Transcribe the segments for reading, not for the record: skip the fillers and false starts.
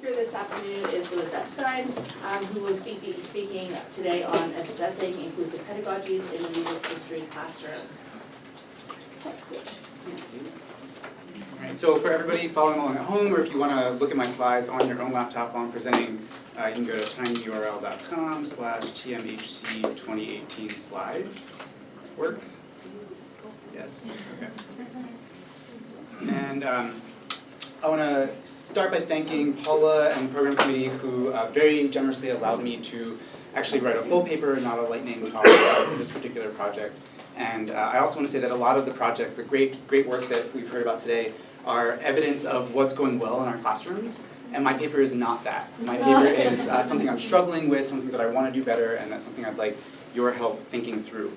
speaker this afternoon is Louis Epstein, who will be speaking today on assessing inclusive pedagogies in the music history classroom. Thanks. All right, so for everybody following along at home, or if you want to look at my slides on your own laptop while I'm presenting, you can go to tinyurl.com/TMHC2018slides. Work? Yes. Okay. And I want to start by thanking Paula and the program committee who very generously allowed me to actually write a full paper, not a lightning talk about this particular project. And I also want to say that a lot of the projects, the great work that we've heard about today, are evidence of what's going well in our classrooms. And my paper is not that. My paper is something I'm struggling with, something that I want to do better, and that's something I'd like your help thinking through.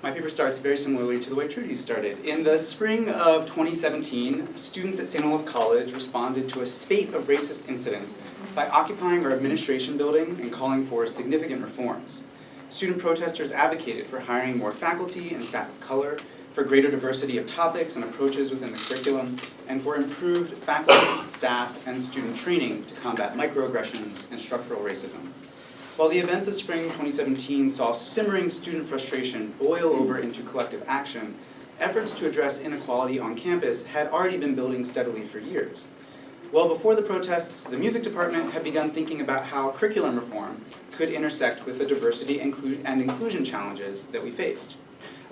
My paper starts very similarly to the way Trudy's started. In the spring of 2017, students at St. Olaf College responded to a spate of racist incidents by occupying our administration building and calling for significant reforms. Student protesters advocated for hiring more faculty and staff of color, for greater diversity of topics and approaches within the curriculum, and for improved faculty, staff, and student training to combat microaggressions and structural racism. While the events of spring 2017 saw simmering student frustration boil over into collective action, efforts to address inequality on campus had already been building steadily for years. Well before the protests, the music department had begun thinking about how curriculum reform could intersect with the diversity and inclusion challenges that we faced.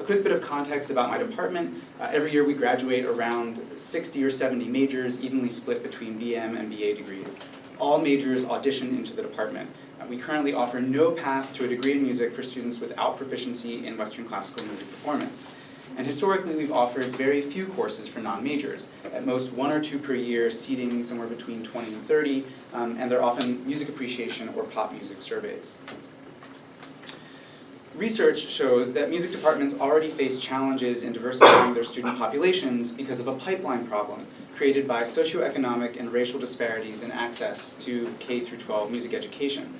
A quick bit of context about my department. Every year we graduate around 60 or 70 majors, evenly split between BM and BA degrees. All majors audition into the department. We currently offer no path to a degree in music for students without proficiency in Western classical music performance. And historically, we've offered very few courses for non-majors, at most 1 or 2 per year, seating somewhere between 20 and 30, and they're often music appreciation or pop music surveys. Research shows that music departments already face challenges in diversifying their student populations because of a pipeline problem created by socioeconomic and racial disparities in access to K-12 music education.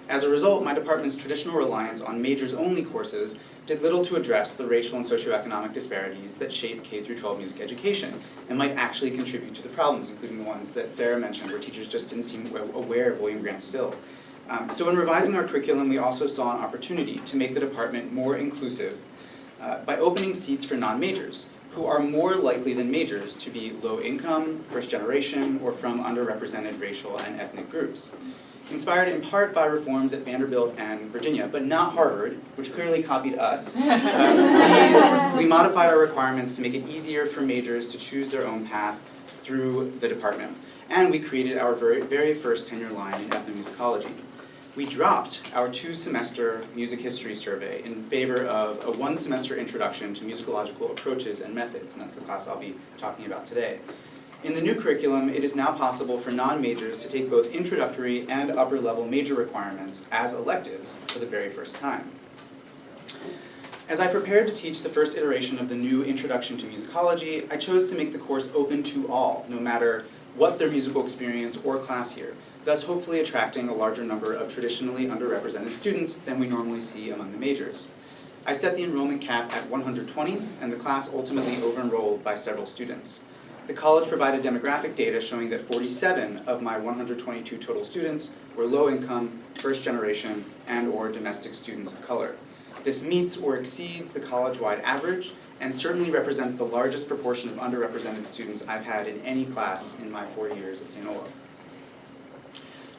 As a result, my department's traditional reliance on majors-only courses did little to address the racial and socioeconomic disparities that shape K-12 music education and might actually contribute to the problems, including the ones that Sarah mentioned, where teachers just didn't seem aware of William Grant Still. So in revising our curriculum, we also saw an opportunity to make the department more inclusive by opening seats for non-majors, who are more likely than majors to be low income, first generation, or from underrepresented racial and ethnic groups. Inspired in part by reforms at Vanderbilt and Virginia, but not Harvard, which clearly copied us, we modified our requirements to make it easier for majors to choose their own path through the department. And we created our very first tenure line in ethnomusicology. We dropped our 2-semester music history survey in favor of a 1-semester introduction to musicological approaches and methods, and that's the class I'll be talking about today. In the new curriculum, it is now possible for non-majors to take both introductory and upper-level major requirements as electives for the very first time. As I prepared to teach the first iteration of the new Introduction to Musicology, I chose to make the course open to all, no matter what their musical experience or class year, thus hopefully attracting a larger number of traditionally underrepresented students than we normally see among the majors. I set the enrollment cap at 120, and the class ultimately over-enrolled by several students. The college provided demographic data showing that 47 of my 122 total students were low-income, first-generation, and/or domestic students of color. This meets or exceeds the college-wide average, and certainly represents the largest proportion of underrepresented students I've had in any class in my 4 years at St. Olaf.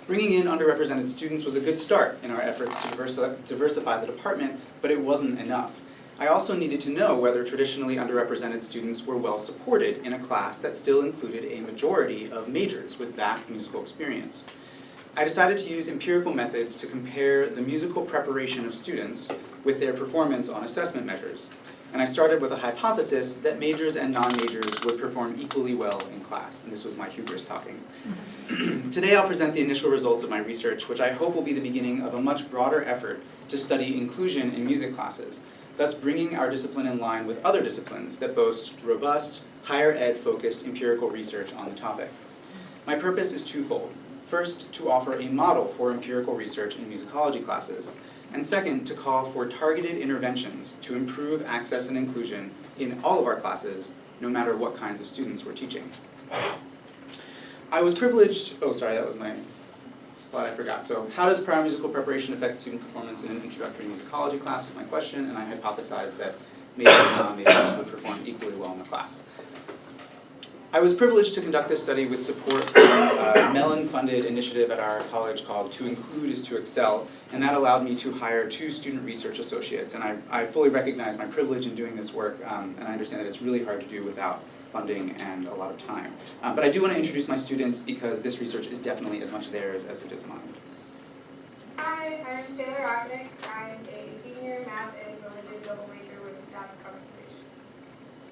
Bringing in underrepresented students was a good start in our efforts to diversify the department, but it wasn't enough. I also needed to know whether traditionally underrepresented students were well supported in a class that still included a majority of majors with vast musical experience. I decided to use empirical methods to compare the musical preparation of students with their performance on assessment measures. And I started with a hypothesis that majors and non-majors would perform equally well in class, and this was my hubris talking. Today I'll present the initial results of my research, which I hope will be the beginning of a much broader effort to study inclusion in music classes, thus bringing our discipline in line with other disciplines that boast robust, higher ed-focused empirical research on the topic. My purpose is twofold. First, to offer a model for empirical research in musicology classes, and second, to call for targeted interventions to improve access and inclusion in all of our classes, no matter what kinds of students we're teaching. I was privileged, oh sorry, that was my slide I forgot. So how does prior musical preparation affect student performance in an introductory musicology class was my question, and I hypothesized that majors and non-majors would perform equally well in the class. I was privileged to conduct this study with support from a Mellon-funded initiative at our college called To Include is to Excel, and that allowed me to hire 2 student research associates. And I fully recognize my privilege in doing this work, and I understand that it's really hard to do without funding and a lot of time. But I do want to introduce my students because this research is definitely as much theirs as it is mine. Hi, I'm Taylor Rocknick. I'm a senior math and religion double major with staff conservation.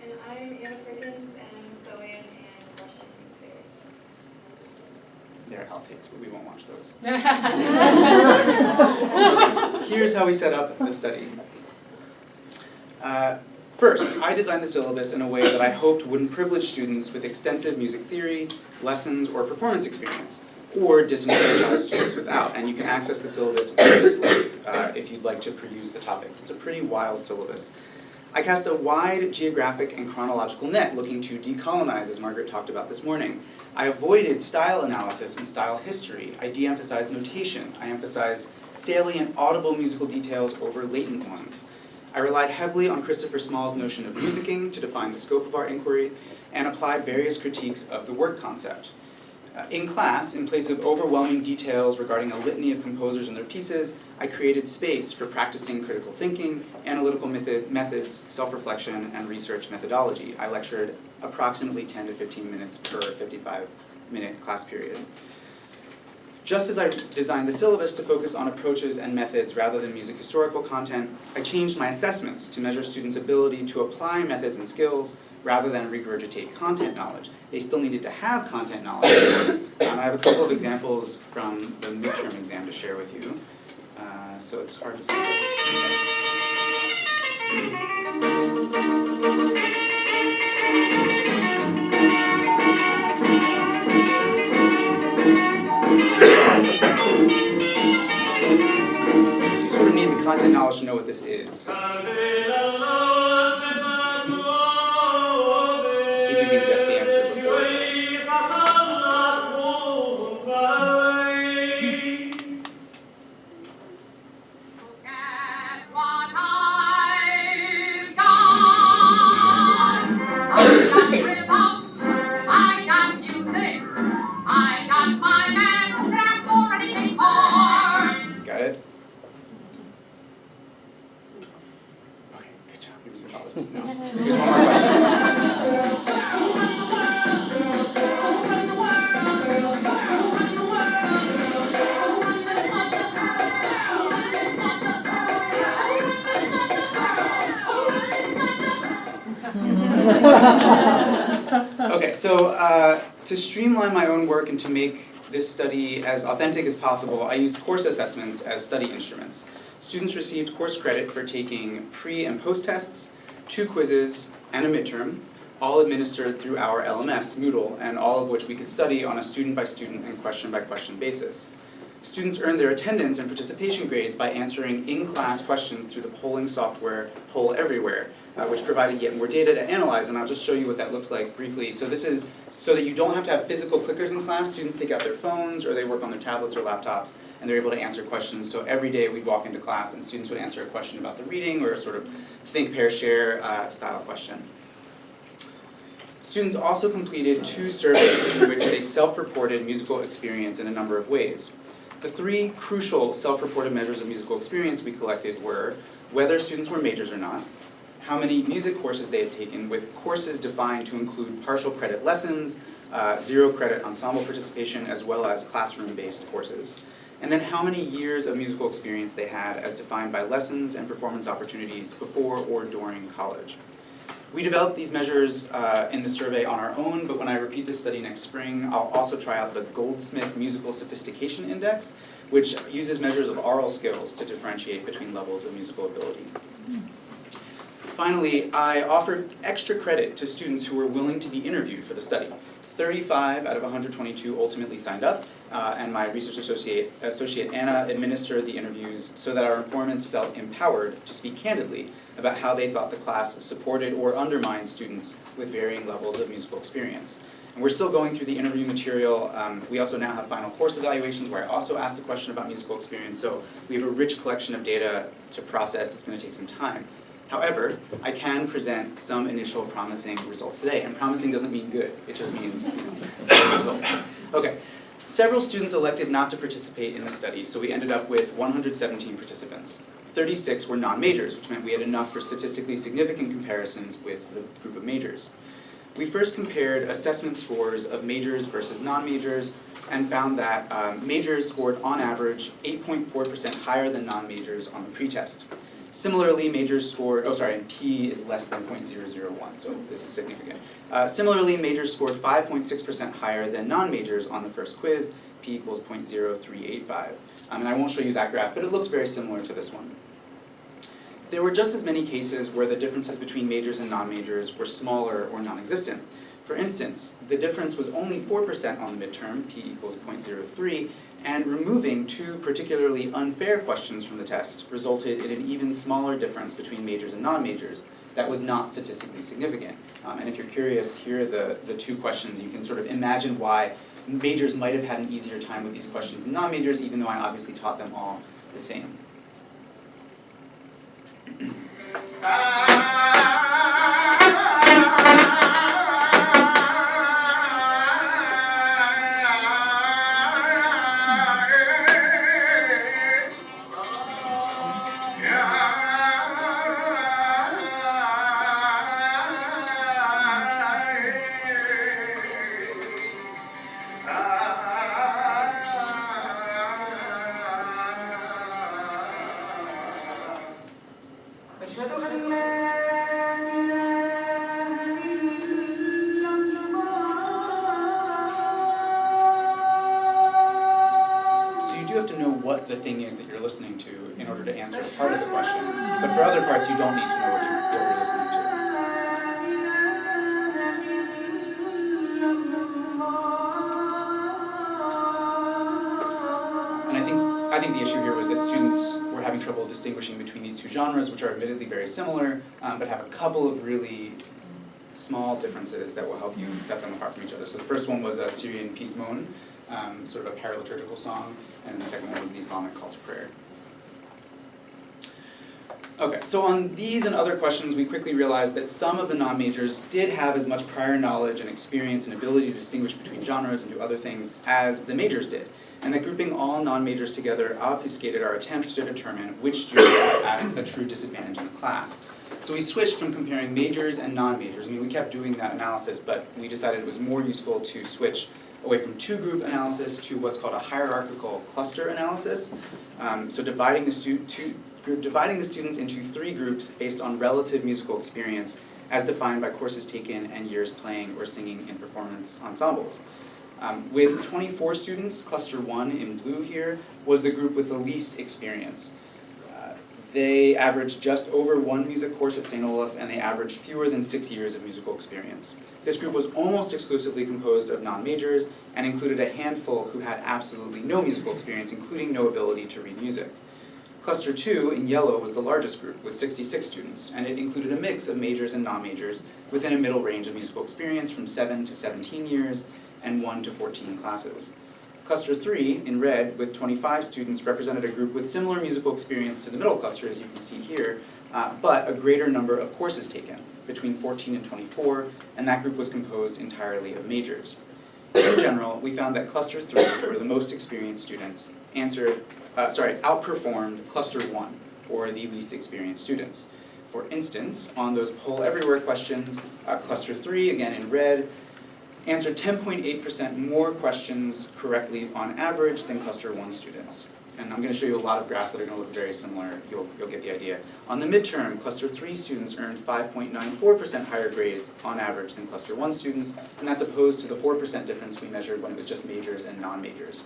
And I'm Anna Perkins, and I'm sewing and question theory. They're outtakes, but we won't watch those. Here's how we set up the study. First, I designed the syllabus in a way that I hoped wouldn't privilege students with extensive music theory, lessons, or performance experience, or disenfranchise students without. And you can access the syllabus via this link if you'd like to peruse the topics. It's a pretty wild syllabus. I cast a wide geographic and chronological net looking to decolonize, as Margaret talked about this morning. I avoided style analysis and style history. I de-emphasized notation. I emphasized salient, audible musical details over latent ones. I relied heavily on Christopher Small's notion of musicking to define the scope of our inquiry, and applied various critiques of the work concept. In class, in place of overwhelming details regarding a litany of composers and their pieces, I created space for practicing critical thinking, analytical methods, self-reflection, and research methodology. I lectured approximately 10 to 15 minutes per 55-minute class period. Just as I designed the syllabus to focus on approaches and methods rather than music historical content, I changed my assessments to measure students' ability to apply methods and skills rather than regurgitate content knowledge. They still needed to have content knowledge, of course. I have a couple of examples from the midterm exam to share with you. So it's hard to see. So you sort of need the content knowledge to know what this is. See if you can guess the answer before. Got it? Okay, good job. He was involved. No. Here's one more question. Okay, so to streamline my own work and to make this study as authentic as possible, I used course assessments as study instruments. Students received course credit for taking pre- and post-tests, 2 quizzes, and a midterm, all administered through our LMS, Moodle, and all of which we could study on a student-by-student and question-by-question basis. Students earned their attendance and participation grades by answering in-class questions through the polling software Poll Everywhere, which provided yet more data to analyze, and I'll just show you what that looks like briefly. So this is so that you don't have to have physical clickers in class. Students take out their phones or they work on their tablets or laptops, and they're able to answer questions. So every day we'd walk into class and students would answer a question about the reading or a sort of think, pair, share style question. Students also completed 2 surveys in which they self-reported musical experience in a number of ways. The 3 crucial self-reported measures of musical experience we collected were whether students were majors or not, how many music courses they had taken, with courses defined to include partial credit lessons, 0 credit ensemble participation, as well as classroom-based courses, and then how many years of musical experience they had as defined by lessons and performance opportunities before or during college. We developed these measures in the survey on our own, but when I repeat this study next spring, I'll also try out the Goldsmith Musical Sophistication Index, which uses measures of aural skills to differentiate between levels of musical ability. Finally, I offered extra credit to students who were willing to be interviewed for the study. 35 out of 122 ultimately signed up, and my research associate Anna administered the interviews so that our informants felt empowered to speak candidly about how they thought the class supported or undermined students with varying levels of musical experience. And we're still going through the interview material. We also now have final course evaluations where I also asked a question about musical experience. So we have a rich collection of data to process. It's going to take some time. However, I can present some initial promising results today. And promising doesn't mean good. It just means results. Okay. Several students elected not to participate in the study, so we ended up with 117 participants. 36 were non-majors, which meant we had enough for statistically significant comparisons with the group of majors. We first compared assessment scores of majors versus non-majors and found that majors scored on average 8.4% higher than non-majors on the pretest. Similarly, majors scored, and P is less than 0.001, so this is significant. Similarly, majors scored 5.6% higher than non-majors on the first quiz, P equals 0.0385. And I won't show you that graph, but it looks very similar to this one. There were just as many cases where the differences between majors and non-majors were smaller or non-existent. For instance, the difference was only 4% on the midterm, P equals 0.03, and removing two particularly unfair questions from the test resulted in an even smaller difference between majors and non-majors that was not statistically significant. And if you're curious, here are the two questions. You can sort of imagine why majors might have had an easier time with these questions than non-majors, even though I obviously taught them all the same. The thing is that you're listening to in order to answer part of the question. But for other parts, you don't need to know what you're listening to. And I think the issue here was that students were having trouble distinguishing between these two genres, which are admittedly very similar, but have a couple of really small differences that will help you set them apart from each other. So the first one was a Syrian pismon, sort of a paraliturgical song, and the second one was the Islamic call to prayer. Okay, so on these and other questions, we quickly realized that some of the non-majors did have as much prior knowledge and experience and ability to distinguish between genres and do other things as the majors did, and that grouping all non-majors together obfuscated our attempt to determine which students were at a true disadvantage in the class. So we switched from comparing majors and non-majors. I mean, we kept doing that analysis, but we decided it was more useful to switch away from two-group analysis to what's called a hierarchical cluster analysis. So dividing the students into three groups based on relative musical experience as defined by courses taken and years playing or singing in performance ensembles. With 24 students, cluster 1 in blue here was the group with the least experience. They averaged just over one music course at St. Olaf, and they averaged fewer than 6 years of musical experience. This group was almost exclusively composed of non-majors and included a handful who had absolutely no musical experience, including no ability to read music. Cluster 2 in yellow was the largest group with 66 students, and it included a mix of majors and non-majors within a middle range of musical experience from 7 to 17 years and 1 to 14 classes. Cluster 3, in red, with 25 students, represented a group with similar musical experience to the middle cluster, as you can see here, but a greater number of courses taken, between 14 and 24, and that group was composed entirely of majors. In general, we found that Cluster 3, or the most experienced students, outperformed Cluster 1, or the least experienced students. For instance, on those poll everywhere questions, Cluster 3, again in red, answered 10.8% more questions correctly on average than Cluster 1 students. And I'm going to show you a lot of graphs that are going to look very similar. You'll get the idea. On the midterm, Cluster 3 students earned 5.94% higher grades on average than Cluster 1 students, and that's opposed to the 4% difference we measured when it was just majors and non-majors.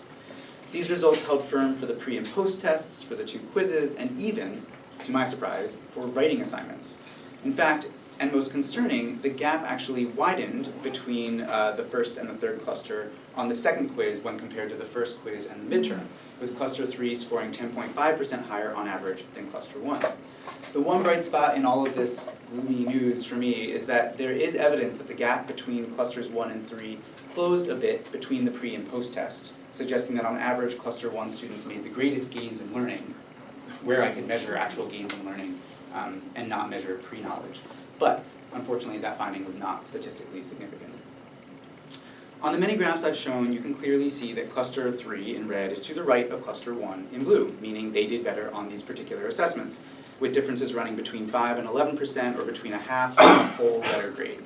These results held firm for the pre and post tests, for the two quizzes, and even, to my surprise, for writing assignments. In fact, and most concerning, the gap actually widened between the first and the third cluster on the second quiz when compared to the first quiz and the midterm. with cluster 3 scoring 10.5% higher on average than cluster 1. The one bright spot in all of this gloomy news for me is that there is evidence that the gap between clusters 1 and 3 closed a bit between the pre and post test, suggesting that on average cluster 1 students made the greatest gains in learning, where I could measure actual gains in learning and not measure pre-knowledge. But unfortunately that finding was not statistically significant. On the many graphs I've shown, you can clearly see that cluster 3 in red is to the right of cluster 1 in blue, meaning they did better on these particular assessments, with differences running between 5 and 11% or between a half and a whole letter grade.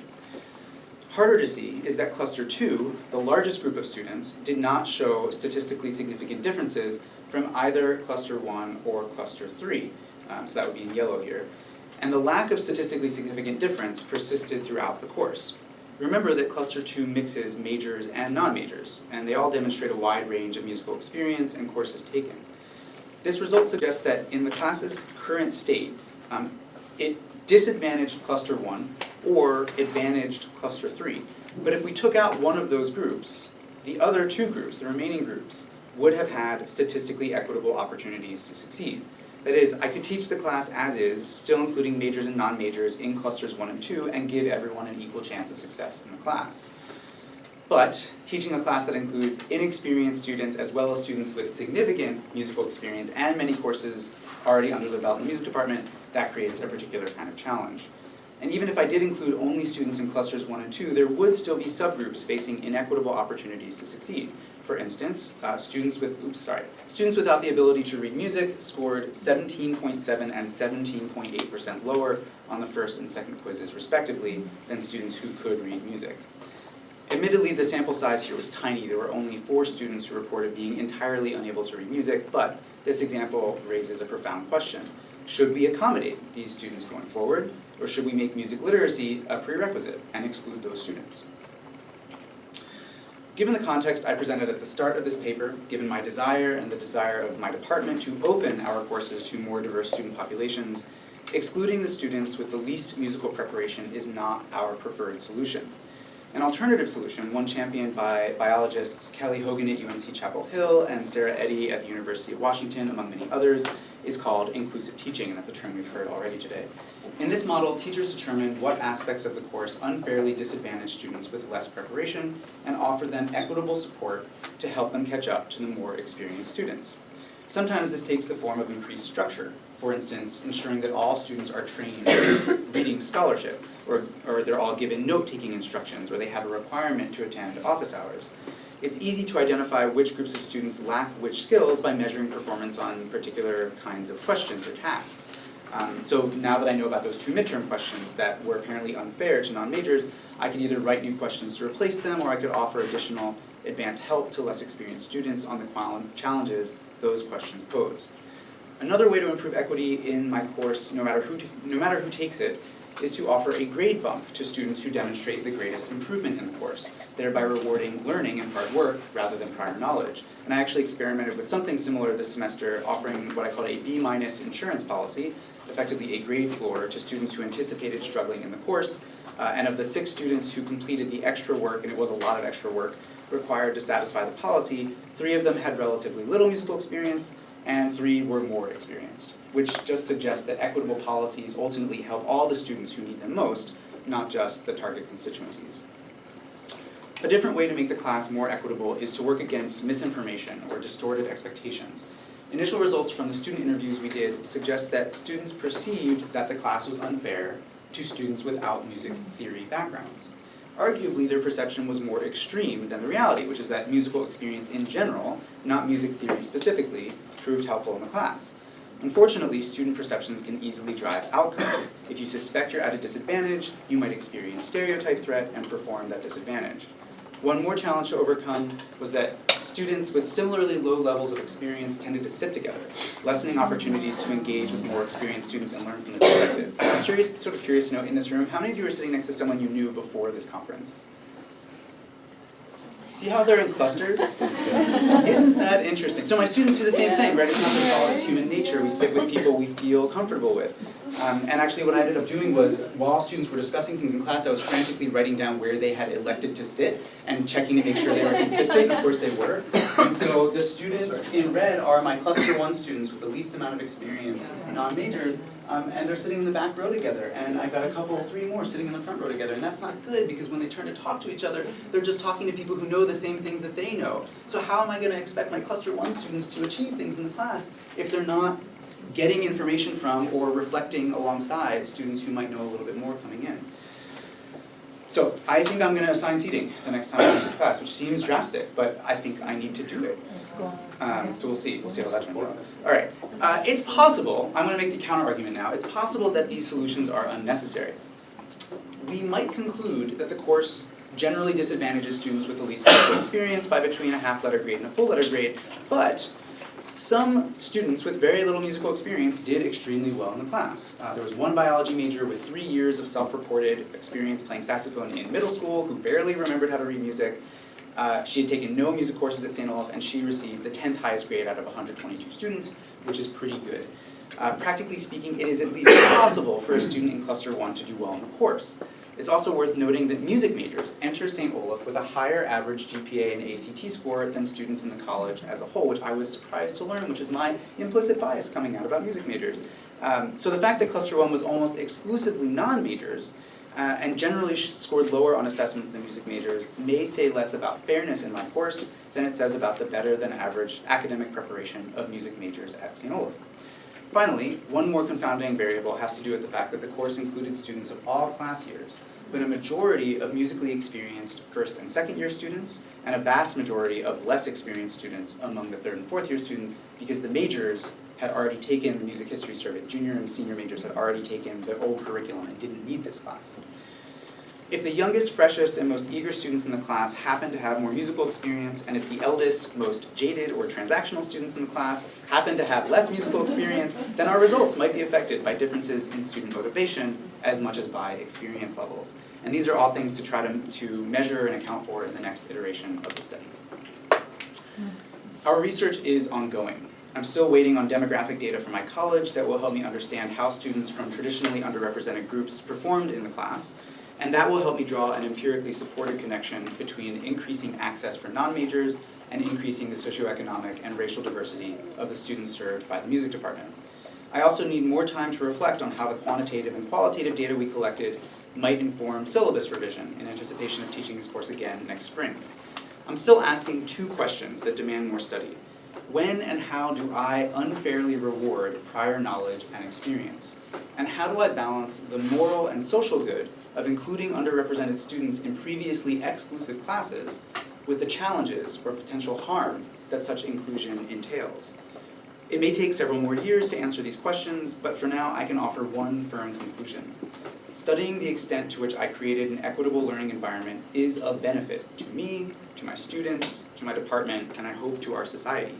Harder to see is that cluster 2, the largest group of students, did not show statistically significant differences from either cluster 1 or cluster 3, so that would be in yellow here, and the lack of statistically significant difference persisted throughout the course. Remember that cluster 2 mixes majors and non-majors, and they all demonstrate a wide range of musical experience and courses taken. This result suggests that in the class's current state, it disadvantaged cluster 1 or advantaged cluster 3. But if we took out one of those groups, the other two groups, the remaining groups, would have had statistically equitable opportunities to succeed. That is, I could teach the class as is, still including majors and non-majors in clusters 1 and 2, and give everyone an equal chance of success in the class. But teaching a class that includes inexperienced students as well as students with significant musical experience and many courses already under their belt in the music department, that creates a particular kind of challenge. And even if I did include only students in clusters 1 and 2, there would still be subgroups facing inequitable opportunities to succeed. For instance, students without the ability to read music scored 17.7 and 17.8% lower on the first and second quizzes respectively than students who could read music. Admittedly, the sample size here was tiny. There were only 4 students who reported being entirely unable to read music, but this example raises a profound question. Should we accommodate these students going forward, or should we make music literacy a prerequisite and exclude those students? Given the context I presented at the start of this paper, given my desire and the desire of my department to open our courses to more diverse student populations, excluding the students with the least musical preparation is not our preferred solution. An alternative solution, one championed by biologists Kelly Hogan at UNC Chapel Hill and Sarah Eddy at the University of Washington, among many others, is called inclusive teaching, and that's a term we've heard already today. In this model, teachers determine what aspects of the course unfairly disadvantage students with less preparation and offer them equitable support to help them catch up to the more experienced students. Sometimes this takes the form of increased structure, for instance, ensuring that all students are trained in reading scholarship, or they're all given note-taking instructions, or they have a requirement to attend office hours. It's easy to identify which groups of students lack which skills by measuring performance on particular kinds of questions or tasks. So now that I know about those 2 midterm questions that were apparently unfair to non-majors, I could either write new questions to replace them, or I could offer additional advanced help to less experienced students on the challenges those questions pose. Another way to improve equity in my course, no matter who takes it, is to offer a grade bump to students who demonstrate the greatest improvement in the course, thereby rewarding learning and hard work rather than prior knowledge. And I actually experimented with something similar this semester, offering what I called a B- insurance policy, effectively a grade floor, to students who anticipated struggling in the course. And of the 6 students who completed the extra work, and it was a lot of extra work, required to satisfy the policy, 3 of them had relatively little musical experience, and 3 were more experienced, which just suggests that equitable policies ultimately help all the students who need them most, not just the target constituencies. A different way to make the class more equitable is to work against misinformation or distorted expectations. Initial results from the student interviews we did suggest that students perceived that the class was unfair to students without music theory backgrounds. Arguably, their perception was more extreme than the reality, which is that musical experience in general, not music theory specifically, proved helpful in the class. Unfortunately, student perceptions can easily drive outcomes. If you suspect you're at a disadvantage, you might experience stereotype threat and perform that disadvantage. One more challenge to overcome was that students with similarly low levels of experience tended to sit together, lessening opportunities to engage with more experienced students and learn from their perspectives. I'm sort of curious to know, in this room, how many of you are sitting next to someone you knew before this conference? See how they're in clusters? Isn't that interesting? So my students do the same thing, right? It's not just all, it's human nature. We sit with people we feel comfortable with. And actually what I ended up doing was, while students were discussing things in class, I was frantically writing down where they had elected to sit and checking to make sure they were consistent. Of course they were. And so the students in red are my cluster 1 students with the least amount of experience, non-majors, and they're sitting in the back row together. And I've got a couple, 3 more sitting in the front row together. And that's not good, because when they turn to talk to each other, they're just talking to people who know the same things that they know. So how am I going to expect my cluster 1 students to achieve things in the class if they're not getting information from or reflecting alongside students who might know a little bit more coming in? So I think I'm going to assign seating the next time I teach this class, which seems drastic, but I think I need to do it. So we'll see how that turns out. All right, it's possible, I'm going to make the counter argument now, it's possible that these solutions are unnecessary. We might conclude that the course generally disadvantages students with the least musical experience by between a half-letter grade and a full-letter grade, but some students with very little musical experience did extremely well in the class. There was one biology major with 3 years of self-reported experience playing saxophone in middle school who barely remembered how to read music. She had taken no music courses at St. Olaf, and she received the 10th highest grade out of 122 students, which is pretty good. Practically speaking, it is at least possible for a student in Cluster 1 to do well in the course. It's also worth noting that music majors enter St. Olaf with a higher average GPA and ACT score than students in the college as a whole, which I was surprised to learn, which is my implicit bias coming out about music majors. So the fact that Cluster 1 was almost exclusively non-majors and generally scored lower on assessments than music majors may say less about fairness in my course than it says about the better than average academic preparation of music majors at St. Olaf. Finally, one more confounding variable has to do with the fact that the course included students of all class years, but a majority of musically experienced first and second year students, and a vast majority of less experienced students among the third and fourth year students, because the majors had already taken the music history survey. Junior and senior majors had already taken the old curriculum and didn't need this class. If the youngest, freshest, and most eager students in the class happen to have more musical experience, and if the eldest, most jaded or transactional students in the class happen to have less musical experience, then our results might be affected by differences in student motivation as much as by experience levels. And these are all things to try to measure and account for in the next iteration of the study. Our research is ongoing. I'm still waiting on demographic data from my college that will help me understand how students from traditionally underrepresented groups performed in the class. And that will help me draw an empirically supported connection between increasing access for non-majors and increasing the socioeconomic and racial diversity of the students served by the music department. I also need more time to reflect on how the quantitative and qualitative data we collected might inform syllabus revision in anticipation of teaching this course again next spring. I'm still asking 2 questions that demand more study. When and how do I unfairly reward prior knowledge and experience? And how do I balance the moral and social good of including underrepresented students in previously exclusive classes with the challenges or potential harm that such inclusion entails? It may take several more years to answer these questions, but for now I can offer one firm conclusion. Studying the extent to which I created an equitable learning environment is of benefit to me, to my students, to my department, and I hope to our society.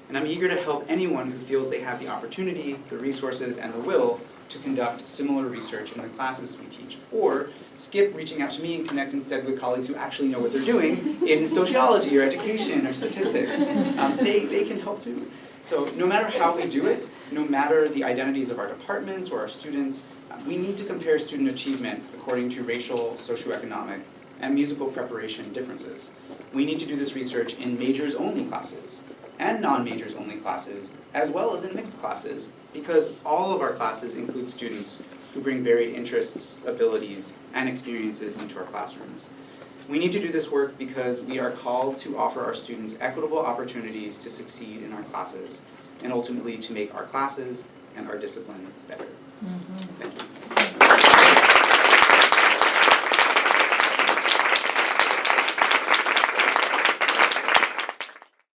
And I'm eager to help anyone who feels they have the opportunity, the resources, and the will to conduct similar research in the classes we teach, or skip reaching out to me and connect instead with colleagues who actually know what they're doing in sociology or education or statistics. They can help too. So no matter how we do it, no matter the identities of our departments or our students, we need to compare student achievement according to racial, socioeconomic, and musical preparation differences. We need to do this research in majors-only classes and non-majors-only classes, as well as in mixed classes, because all of our classes include students who bring varied interests, abilities, and experiences into our classrooms. We need to do this work because we are called to offer our students equitable opportunities to succeed in our classes, and ultimately to make our classes and our discipline better. Thank you.